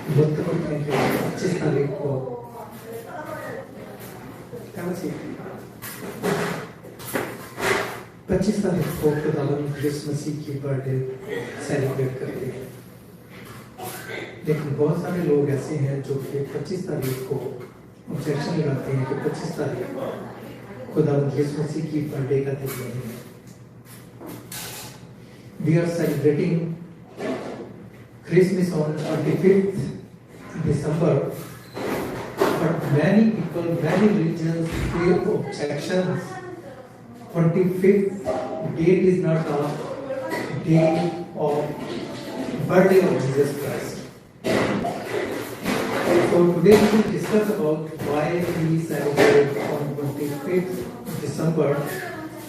मुतफिक हैं कि 25 तारीख को क्या सी 25 तारीख को खुदावंद यीशु मसीह की बर्थडे सेलिब्रेट करते हैं। लेकिन बहुत सारे लोग ऐसे हैं जो कि 25 तारीख को ऑब्जेक्शन लगाते हैं कि 25 तारीख को खुदावंद यीशु मसीह की बर्थडे का दिन नहीं है। We are celebrating Christmas on 25th December, but many people, many religions give objections. 25th date is not a day of birthday of Jesus Christ. So today we will discuss about why we celebrate on 25th December,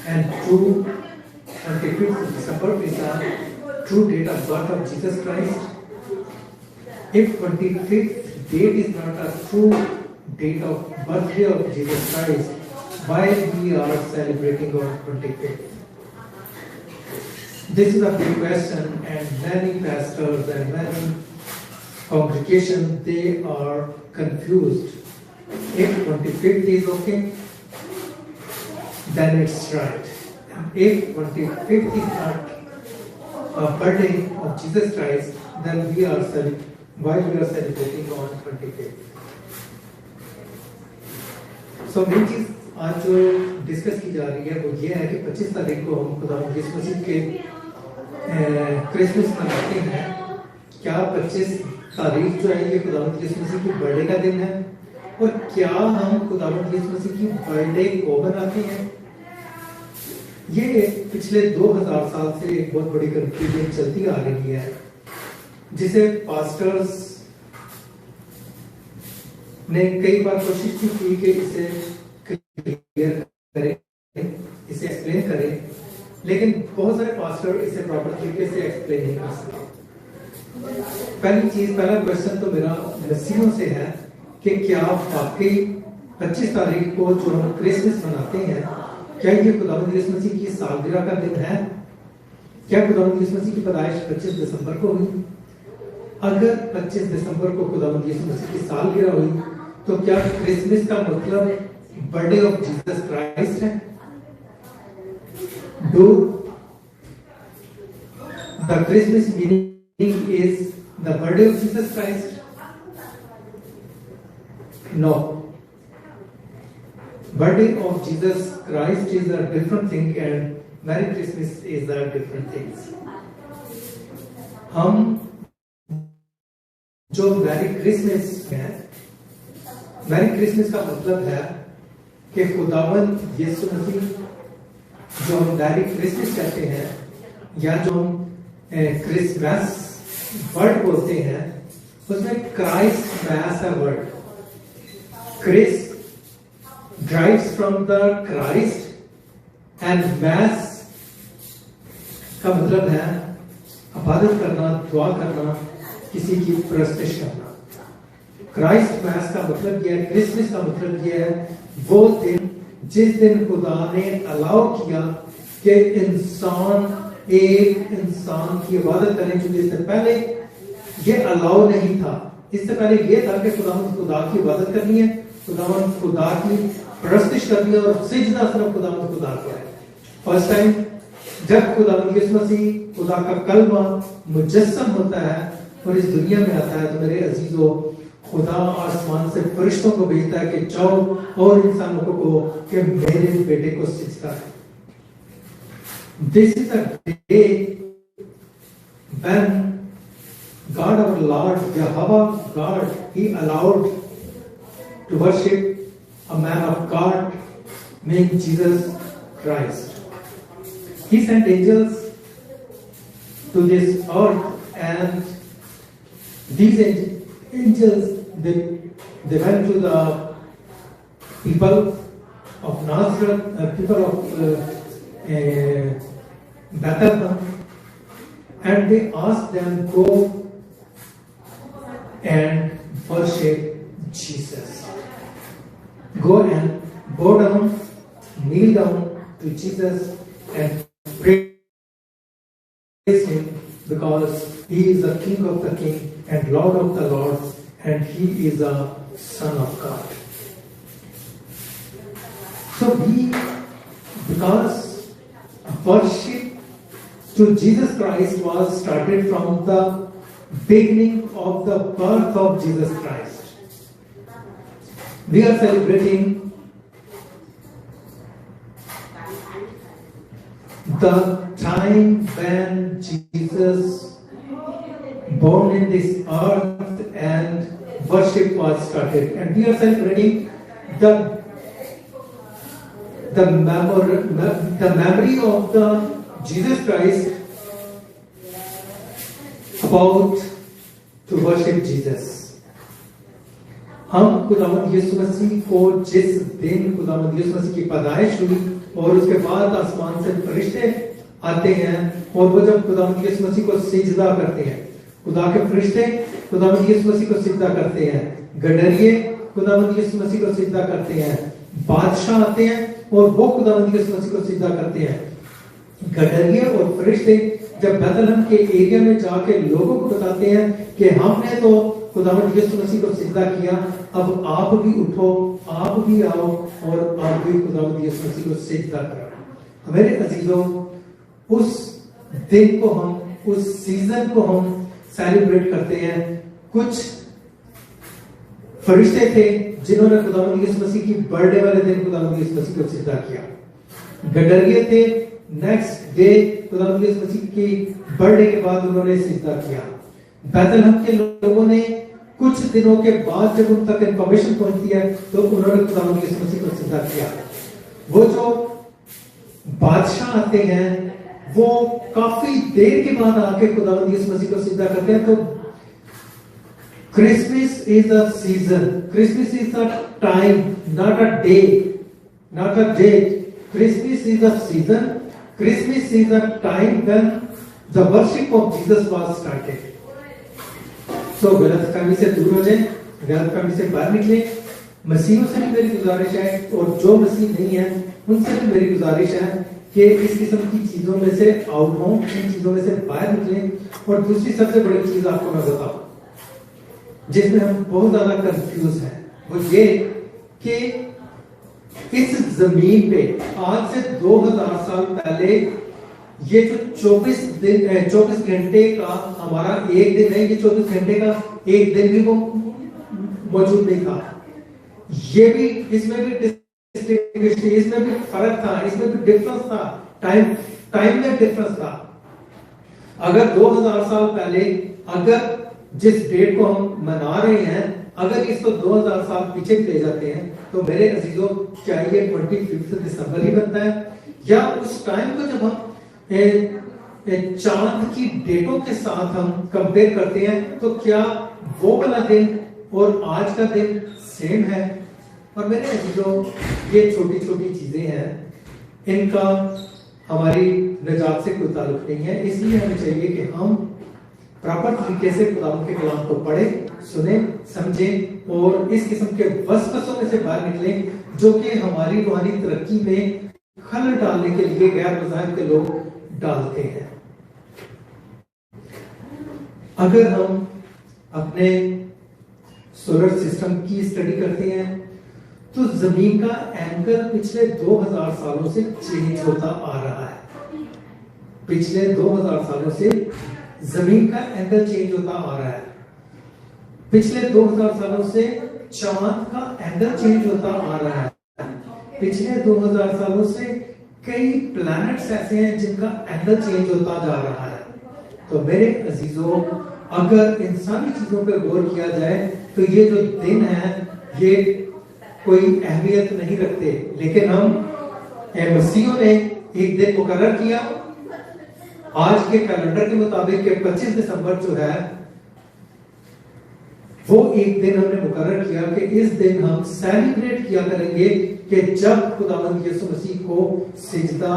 and true 25th December is the true date of birth of Jesus Christ. If 25th date is not a true date of birthday of Jesus Christ, why we are celebrating on 25th? This is a big question, and many pastors and many congregations, they are confused. If 25th is okay, then it's right. If 25th is not a birthday of Jesus Christ, then why we are celebrating on 25th? So main चीज आज जो discuss की जा रही है वो ये है कि 25 तारीख को हम खुदावंद यीशु मसीह के क्रिसमस मनाते हैं। क्या 25 तारीख जो है ये खुदावंद यीशु मसीह की बर्थडे का दिन है, और क्या हम खुदावंद यीशु मसीह की बर्थडे को मनाते हैं? ये पिछले 2000 साल से एक बहुत बड़ी कंफ्यूजन चलती आ रही है, जिसे पास्टर्स ने कई बार कोशिश की कि इसे क्लियर करें, इसे एक्सप्लेन करें, लेकिन बहुत सारे पास्टर इसे प्रॉपर तरीके से एक्सप्लेन नहीं कर सकते। पहला क्वेश्चन तो मेरा मसीहों से है कि क्या वाकई 25 तारीख को जो हम क्रिसमस मनाते हैं, क्या ये खुदावंद यीशु मसीह की सालगिरह का दिन है? क्या खुदावंद यीशु मसीह की पैदाइश 25 दिसंबर को हुई? अगर 25 दिसंबर को खुदावंद यीशु मसीह की सालगिरह हुई, तो क्या क्रिसमस का मतलब बर्थडे ऑफ जीसस क्राइस्ट है? Do the Christmas meaning is the birthday of Jesus Christ? No. Birthday of Jesus Christ is a different thing, and Merry Christmas is a different thing. हम जो merry Christmas है, merry Christmas का मतलब है कि खुदावंद यीशु मसीह, जो हम मैरी क्रिसमस कहते हैं या जो हम क्रिसमस वर्ड बोलते हैं, उसमें क्राइस्ट मैस है word. Chris drives from the Christ and mass का मतलब है इबादत करना, दुआ करना, किसी की परस्तिश करना। क्राइस्ट मैस का मतलब यह है, क्रिसमस का मतलब यह है वो दिन जिस दिन खुदा ने अलाउ किया कि एक इंसान की इबादत करें, क्योंकि इससे पहले ये अलाउ नहीं था। इससे पहले ये था कि खुदा की इबादत करनी है, खुदा की परस्तिश करनी है, और सिजदा सिर्फ खुदा को है। फर्स्ट टाइम जब खुदावंद यीशु मसीह खुदा का कलमा मुजस्सम होता है और इस दुनिया में आता है, तो मेरे अजीजों, खुदा आसमान से फरिश्तों को भेजता है कि जाओ और इंसानों को कहो कि मेरे बेटे को सिजदा करो। This is a day when God our Lord, Jehovah God, He allowed to worship a man of God named Jesus Christ. He sent angels to this earth, and these angels they went to the people of Nazareth, people of Bethlehem, and they asked them, go and worship Jesus. Go and bow down, kneel down to Jesus and praise Him, because He is the King of the King and Lord of the Lords, and He is the Son of God. So because worship to Jesus Christ was started from the beginning of the birth of Jesus Christ. We are celebrating the time when Jesus born in this earth and worship was started, and we are celebrating the memory of the Jesus Christ about to worship Jesus. हम खुदावंद यीशु मसीह को जिस दिन खुदावंद यीशु मसीह की पैदाइश हुई और उसके बाद आसमान से फरिश्ते आते हैं और वो जब खुदावंद यीशु मसीह को सिजदा करते हैं, खुदा के फरिश्ते खुदावंद यीशु मसीह को सिजदा करते हैं, गडरिये खुदावंद यीशु मसीह को सिजदा करते हैं, बादशाह आते हैं और वो खुदावंद यीशु मसीह को सिजदा करते हैं। गडरिये और फरिश्ते जब बैतलहम के एरिया में जाके लोगों को बताते हैं कि हमने तो खुदावंद यीशु मसीह को सिजदा किया, अब आप भी उठो, आप भी आओ और आप भी खुदावंद यीशु मसीह को सिजदा करो। मेरे अजीजों, उस दिन को हम, उस सीजन को हम सेलिब्रेट करते हैं। कुछ फरिश्ते थे जिन्होंने खुदावंद यीशु मसीह की बर्थडे वाले दिन खुदावंद यीशु मसीह को सिजदा किया। गडरिये थे, नेक्स्ट डे खुदावंद यीशु मसीह की बर्थडे के बाद उन्होंने सिजदा किया। बैतलहम के लोगों ने कुछ दिनों के बाद जब उन तक इंफॉर्मेशन पहुंचती है तो उन्होंने खुदावंद यीशु मसीह को सिजदा किया। वो जो बादशाह आते हैं वो काफी देर के बाद आके खुदावंद यीशु मसीह को सिजदा करते हैं। तो Christmas is a season. Christmas is a time, not a day, not a date. Christmas is a season. Christmas is a time when the worship of Jesus was started. So गलतफहमी से दूर हो जाए, गलतफहमी से बाहर निकले। मसीहों से भी मेरी गुजारिश है और जो मसीह नहीं है उनसे भी मेरी गुजारिश है कि इस किस्म की चीजों में से आउट हो, इन चीजों में से बाहर निकले। और दूसरी सबसे बड़ी चीज आपको मैं बताऊं जिसमें हम बहुत ज्यादा कंफ्यूज हैं, वो ये कि इस जमीन पे आज से 2000 साल पहले ये जो 24 घंटे का हमारा एक दिन है, ये 24 घंटे का एक दिन भी वो मौजूद नहीं था। ये भी, इसमें भी इसमें भी फर्क था, इसमें भी डिफरेंस था, टाइम में डिफरेंस था। अगर 2000 साल पहले, अगर जिस डेट को हम मना रहे हैं, अगर इसको 2000 साल पीछे ले जाते हैं तो मेरे अजीजों क्या ये 25 दिसंबर ही बनता है? या उस टाइम को जब हम चांद की डेटों के साथ हम कंपेयर करते हैं तो क्या वो वाला दिन और आज का दिन सेम है? और मेरे अजीजों, ये छोटी छोटी चीजें हैं, इनका हमारी निजात से कोई ताल्लुक नहीं है। इसलिए हमें चाहिए कि हम प्रॉपर तरीके से खुदावंद के कलाम को पढ़े, सुने, समझे और इस किस्म के वसवसों में से बाहर निकले जो कि हमारी रूहानी तरक्की में खलल डालने के लिए गैर मज़ाहिब के लोग डालते हैं। अगर हम अपने सोलर सिस्टम की स्टडी करते हैं तो जमीन का एंगल पिछले 2000 सालों से चेंज होता आ रहा है। पिछले 2000 सालों से जमीन का एंगल चेंज होता आ रहा है। पिछले 2000 सालों से चांद का एंगल चेंज होता आ रहा है। पिछले 2000 सालों से कई प्लैनेट्स ऐसे हैं जिनका एंगल चेंज होता जा रहा है। तो मेरे अजीजों, अगर इन सारी चीजों पर गौर किया जाए तो ये जो दिन है ये कोई अहमियत नहीं रखते, लेकिन हम मसीहों ने एक दिन मुकर्रर किया। आज के कैलेंडर के मुताबिक 25 दिसंबर जो है वो एक दिन हमने मुकर्रर किया कि इस दिन हम सेलिब्रेट किया करेंगे कि जब खुदावंद यीशु मसीह को सिजदा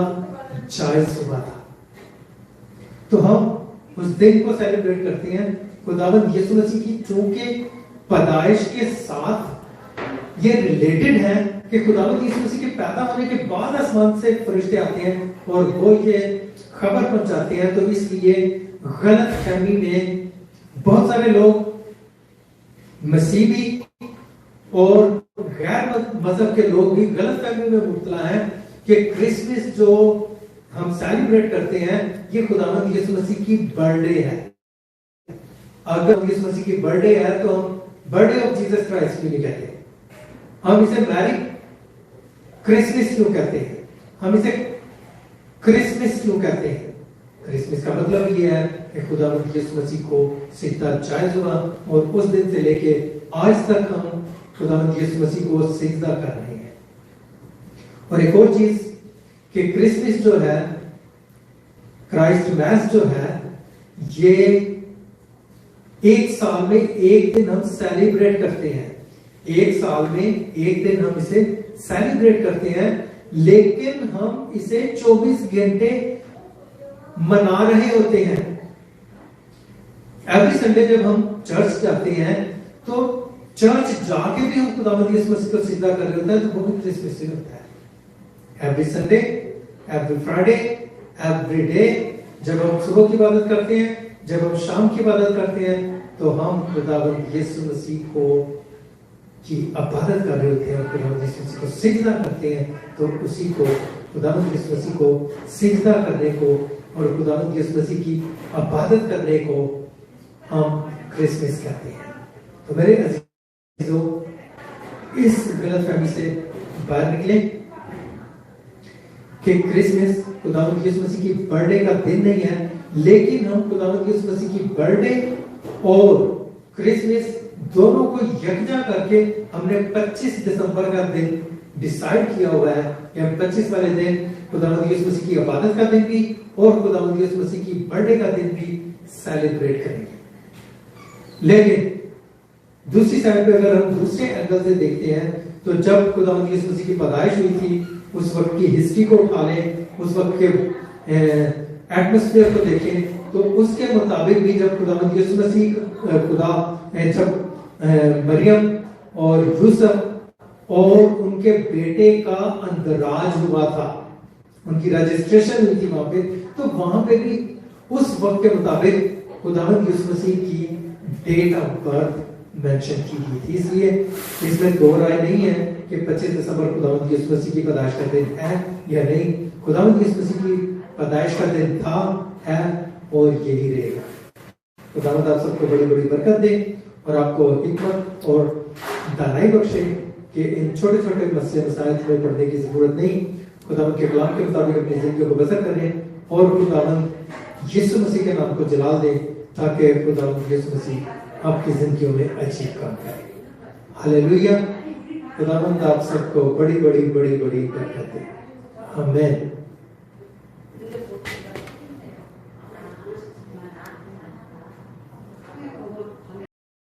जायज हुआ था। तो हम उस दिन को सेलिब्रेट करते हैं। खुदावंद यीशु मसीह की चूंकि पैदाइश के साथ ये रिलेटेड है कि खुदावंद यीशु मसीह के पैदा होने के बाद आसमान से फरिश्ते आते हैं और वो ये खबर पहुंचाते हैं, तो इसलिए गलत फहमी में बहुत सारे लोग मसीही और गैर मजहब के लोग भी गलत फहमी में मुब्तला हैं कि क्रिसमस जो हम सेलिब्रेट करते हैं ये खुदावंद यीशु मसीह की बर्थडे है। अगर यीशु मसीह की बर्थडे है तो हम बर्थडे ऑफ जीसस क्राइस्ट क्यों नहीं कहते? हम इसे मैरी क्रिसमस क्यों कहते हैं? हम इसे क्रिसमस क्यों कहते हैं? क्रिसमस का मतलब ये है कि खुदावंद यीशु मसीह को सिजदा जायज हुआ और उस दिन से लेके आज तक हम खुदावंद यीशु मसीह को सिजदा कर रहे हैं। और एक और चीज कि क्रिसमस जो है, क्राइस्ट मैस जो है, ये एक साल में एक दिन हम सेलिब्रेट करते हैं। एक साल में एक दिन हम इसे सेलिब्रेट करते हैं, लेकिन हम इसे 24 घंटे मना रहे होते हैं। एवरी संडे जब हम चर्च जाते हैं तो चर्च जाके भी हम खुदावंद यीशु मसीह को सिजदा कर रहे होते हैं, तो वो भी क्रिसमस होता है। Every Sunday, every Friday, every day जब हम सुबह की इबादत करते हैं, जब हम शाम की इबादत करते हैं, तो हम खुदावंद यीशु मसीह को की इबादत कर रहे होते हैं, खुदावंद यीशु मसीह को सिजदा करते हैं। तो उसी को खुदावंद यीशु मसीह को सिजदा करने को और खुदावंद यीशु मसीह की इबादत करने को हम क्रिसमस कहते हैं। तो मेरे अजीजों, इस गलतफहमी से बाहर निकले कि क्रिसमस खुदावंद यीशु मसीह की बर्थडे का दिन नहीं है, लेकिन हम खुदावंद यीशु मसीह की बर्थडे और क्रिसमस दोनों को यकजा करके हमने 25 दिसंबर का दिन डिसाइड किया हुआ है कि हम 25 वाले दिन खुदावंद यीशु मसीह की इबादत का दिन भी और खुदावंद यीशु मसीह की बर्थडे का दिन भी सेलिब्रेट करेंगे। लेकिन दूसरी साइड पे अगर हम दूसरे एंगल से देखते हैं तो जब खुदावंद यीशु मसीह की पैदाइश हुई थी उस वक्त की हिस्ट्री को उठा लें, उस वक्त के एटमॉस्फेयर को देखें, तो उसके मुताबिक भी जब खुदावंद यीशु मसीह जब मरियम और यूसुफ और उनके बेटे का अंदराज हुआ था, उनकी रजिस्ट्रेशन हुई थी वहां पे, तो वहां पे भी उस वक्त के मुताबिक खुदावंद यीशु मसीह की डेट ऑफ बर्थ मेंशन की गई थी। इसलिए इसमें दो राय नहीं है कि 25 दिसंबर खुदावंद यीशु मसीह की पैदाइश का दिन है या नहीं। खुदावंद यीशु मसीह की पैदाइश का दिन था, है और यही रहेगा। खुदावंद आप सबको बड़ी बड़ी बरकत दे और आपको हिकमत और दानाई बख्शे कि इन छोटे छोटे मसले मसाइल में पढ़ने की जरूरत नहीं, खुदावंद के कलाम के मुताबिक अपनी जिंदगी को बसर करें और खुदावंद यीशु मसीह के नाम को जलाल दें, ताकि खुदावंद यीशु मसीह आपकी जिंदगियों में अच्छी काम करे। हालेलुया। खुदावंद आप सबको बड़ी बड़ी बड़ी बड़ी बरकत दे। आमीन।